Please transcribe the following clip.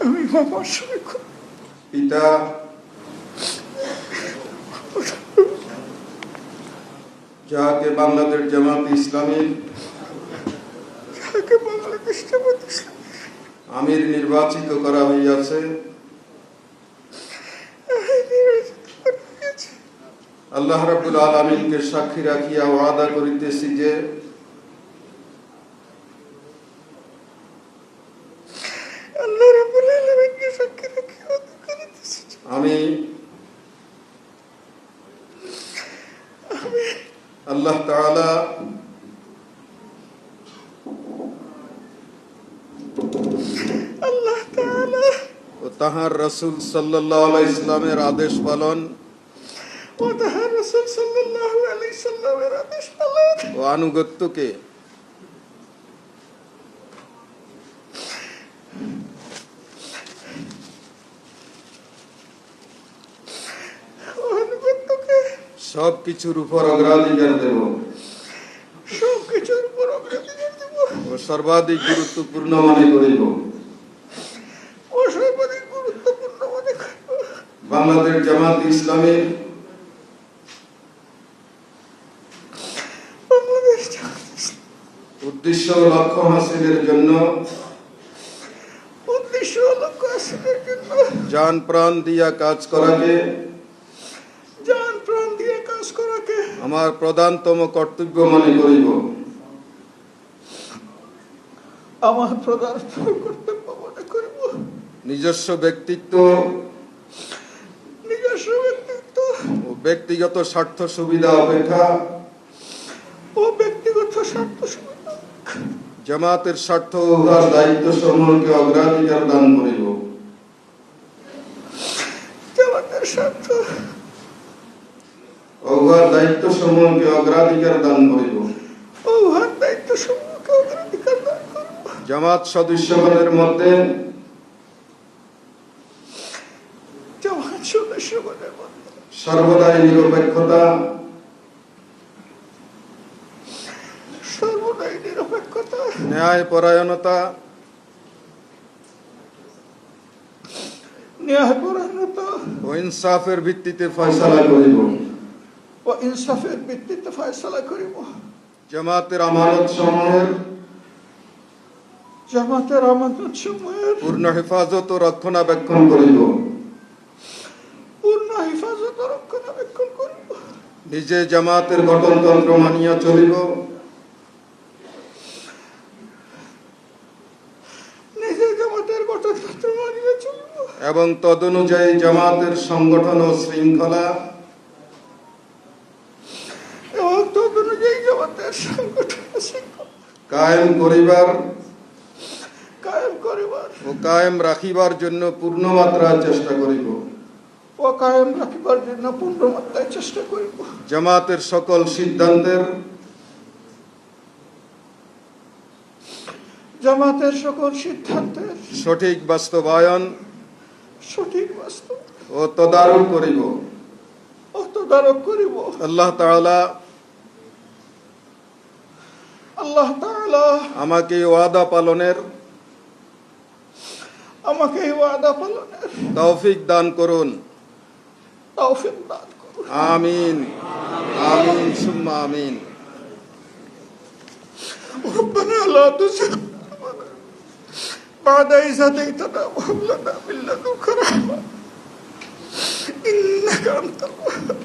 আমি মোহাম্মদ শফিকুল পিতা যাহাকে বাংলাদেশ জামাত ইসলামী আমির নির্বাচিত করা হইয়াছে, আল্লাহ রাব্বুল আলামিনকে সাক্ষী রাখিয়া ওয়াদা করিতেছি যে আমি আল্লাহ তাআলা ও তাহার রাসূল সাল্লাল্লাহু আলাইহি সাল্লামের আদেশ পালন ও আনুগত্যকে সবকিছুর উপর অগ্রাধিকার দেব ও সর্বাধিক গুরুত্বপূর্ণ মনে করিব। বাংলাদেশ জামাত ইসলামীর উদ্দেশ্য ও লক্ষ্য হাসিলের জন্য জান প্রাণ দিয়া কাজ করাকে আমার প্রধানতম কর্তব্য মনে করিব। নিজস্ব ব্যক্তিত্ব ও ব্যক্তিগত স্বার্থ সুবিধা অপেক্ষা জামাতের স্বার্থ ও উহার দায়িত্ব সমূহকে অগ্রাধিকার দান করিব। উহার দায়িত্ব সমূহকে অগ্রাধিকার দান করিব। জামাত সদস্যগণের মধ্যে সর্বদাই নিরপেক্ষতা ন্যায় পরায়ণতা ও ইনসাফের ভিত্তিতে ফয়সালা করিব। জামাতের আমানত সমূহের পূর্ণ হেফাজত ও রক্ষণাবেক্ষণ করিব। নিজে জামাতের গঠনতন্ত্র মানিয়া চলিব এবং তদনুযায়ী জামাতের সংগঠন ও শৃঙ্খলা কায়েম করিবার ও কায়েম রাখিবার জন্য পূর্ণমাত্রায় চেষ্টা করিব। জামাতের সকল সিদ্ধান্তের সঠিক বাস্তবায়ন ও তদারক করিব। আল্লাহ তাআলা আমাকে ওয়াদা পালনের তৌফিক দান করুন। আমিন আমিন সুম্মা আমিন। ربنا لا تزغ بعد إذ هديتنا وهب لنا من لدنك رحمة إنك أنت الوهاب